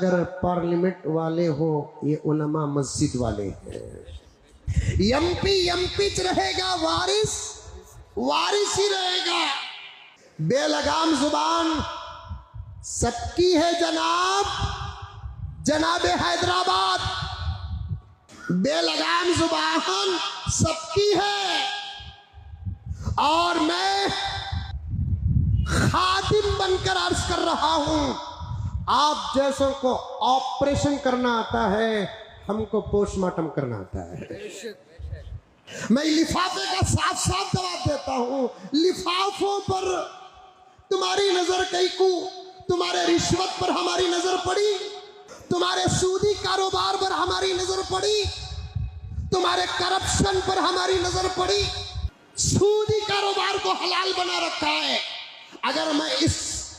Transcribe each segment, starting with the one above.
اگر پارلیمنٹ والے ہو یہ علماء مسجد والے ہیں. ایم پی رہے گا، وارث ہی رہے گا. بے لگام زبان سب کی ہے جناب حیدرآباد. بے لگام زبان سب کی ہے، اور میں خادم بن کر عرض کر رہا ہوں، آپ جیسوں کو آپریشن کرنا آتا ہے، ہم کو پوسٹ مارٹم کرنا آتا ہے. میں لفافے کا صاف جواب دیتا ہوں. لفافوں پر تمہاری نظر کئی کو، تمہارے رشوت پر ہماری نظر پڑی، تمہارے سودی کاروبار پر ہماری نظر پڑی، تمہارے کرپشن پر ہماری نظر پڑی. سودی کاروبار کو حلال بنا رکھا ہے. اگر میں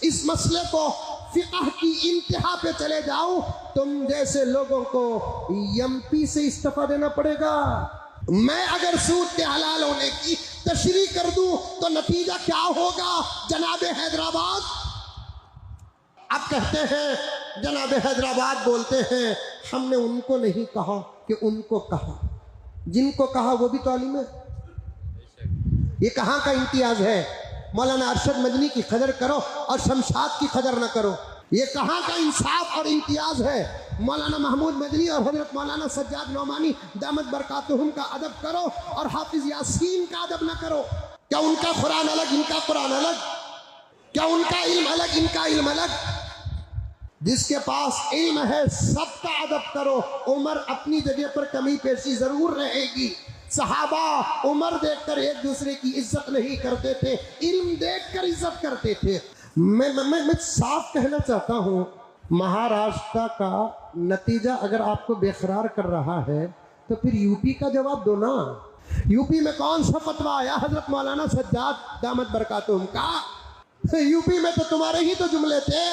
اس مسئلے کو فقہ کی انتہا پہ چلے جاؤں، تم جیسے لوگوں کو ایم پی سے استعفیٰ دینا پڑے گا. میں اگر سود کے حلال ہونے کی تشریح کر دوں تو نتیجہ کیا ہوگا جناب حیدرآباد؟ اب کہتے ہیں جناب حیدرآباد بولتے ہیں ہم نے ان کو نہیں کہا کہ ان کو کہا. جن کو کہا وہ بھی تو عالم ہے. یہ کہاں کا امتیاز ہے؟ مولانا ارشد مدنی کی قدر کرو اور شمشاد کی قدر نہ کرو. یہ کہاں کا انصاف اور امتیاز ہے؟ مولانا محمود مدنی اور حضرت مولانا سجاد نعمانی دامت برکاتہم کا ادب کرو اور حافظ یاسین کا ادب نہ کرو. کیا ان کا قرآن الگ، ان کا قرآن الگ؟ کیا ان کا علم الگ، ان کا علم الگ؟ جس کے پاس علم ہے سب کا ادب کرو. عمر اپنی جگہ پر کمی پیشی ضرور رہے گی. صحابہ عمر دیکھ کر ایک دوسرے کی عزت نہیں کرتے تھے، علم دیکھ کر عزت کرتے تھے. میں صاف کہنا چاہتا ہوں، مہاراشٹر کا نتیجہ اگر آپ کو بے قرار کر رہا ہے تو پھر یو پی کا جواب دو نا. یو پی میں کون سا فتویٰ آیا حضرت مولانا سجاد دامت برکاتہم کا؟ یو پی میں تو تمہارے ہی تو جملے تھے.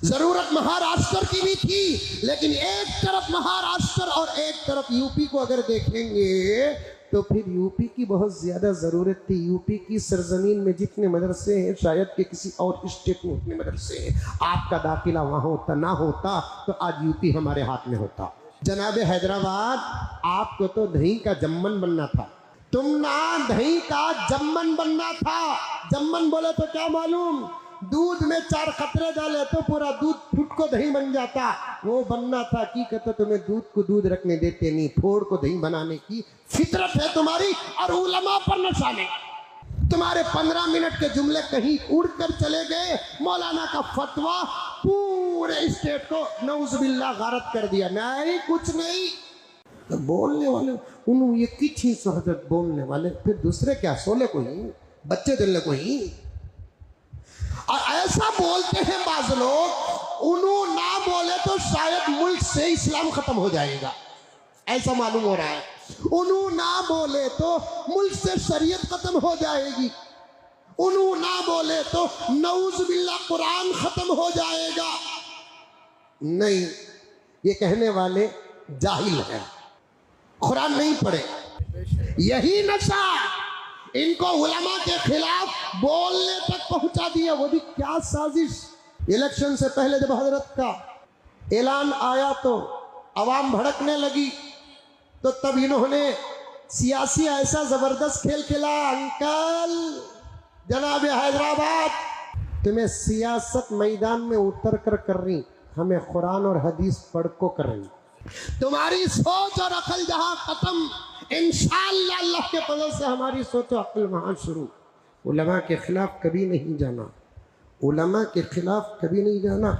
ضرورت مہاراشٹر کی بھی تھی، لیکن ایک طرف مہاراشٹر اور ایک طرف یو پی کو اگر دیکھیں گے تو پھر یو پی کی بہت زیادہ ضرورت تھی. یو پی کی سرزمین میں جتنے مدرسے ہیں شاید کہ کسی اور اسٹیٹ میں اتنے مدرسے ہیں. آپ کا داخلہ وہاں ہوتا نہ ہوتا تو آج یو پی ہمارے ہاتھ میں ہوتا. جناب حیدرآباد آپ کو تو دہی کا جمن بننا تھا. تم نہ دہی کا جمن بننا تھا. جمن بولے تو کیا معلوم؟ دودھ میں 4 قطرے ڈالے تو پورا دودھ پھٹ کو دہی بن جاتا. وہ بننا تھا. کی کہتے تمہیں دودھ کو دودھ رکھنے دیتے نہیں، پھوڑ کو دہی بنانے کی فطرت ہے تمہاری، اور علماء پر نشانے. تمہارے 15 منٹ کے جملے کہیں اڑ کر چلے گئے. مولانا کا فتویٰ پورے اسٹیٹ کو نعوذ باللہ غارت کر دیا. نہیں کچھ نہیں. بولنے والے انہوں یہ کی چیز حضرت بولنے والے، پھر دوسرے کیا سولے کو ہی، بچے دلنے کو ہی. اور ایسا بولتے ہیں بعض لوگ، انہوں نہ بولے تو شاید ملک سے اسلام ختم ہو جائے گا. ایسا معلوم ہو رہا ہے. انہوں نہ بولے تو ملک سے شریعت ختم ہو جائے گی. انہوں نہ بولے تو نعوذ باللہ قرآن ختم ہو جائے گا. نہیں، یہ کہنے والے جاہل ہیں، قرآن نہیں پڑھے. یہی نشہ ان کو علماء کے خلاف بولنے تک پہنچا دیا. وہ بھی کیا سازش. الیکشن سے پہلے جب حضرت کا اعلان آیا تو عوام بھڑکنے لگی، تو تب انہوں نے سیاسی ایسا زبردست کھیل کھیلا. انکل جناب حیدرآباد تمہیں سیاست میدان میں اتر کر رہی، ہمیں قرآن اور حدیث پڑھ کو کر رہی. تمہاری سوچ اور عقل جہاں ختم، انشاءاللہ اللہ کے فضل سے ہماری سوچ و عقل وہاں شروع. علماء کے خلاف کبھی نہیں جانا، علماء کے خلاف کبھی نہیں جانا.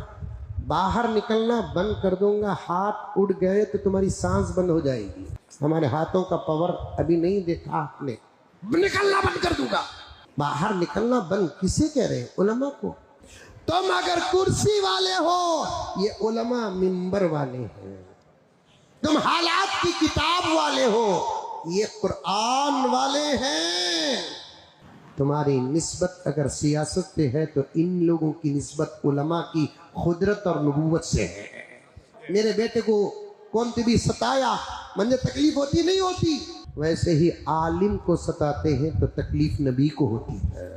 باہر نکلنا بند کر دوں گا. ہاتھ اڑ گئے تو تمہاری سانس بند ہو جائے گی. ہمارے ہاتھوں کا پاور ابھی نہیں دیکھا آپ نے. نکلنا بند کر دوں گا. باہر نکلنا بند کسے کہہ رہے ہیں؟ علماء کو. تم اگر کرسی والے ہو، یہ علماء منبر والے ہیں. تم حالات کی کتاب والے ہو، یہ قرآن والے ہیں. تمہاری نسبت اگر سیاست سے ہے تو ان لوگوں کی نسبت علماء کی قدرت اور نبوت سے ہے. میرے بیٹے کو کون بھی ستایا، مجھے تکلیف ہوتی نہیں ہوتی؟ ویسے ہی عالم کو ستاتے ہیں تو تکلیف نبی کو ہوتی ہے.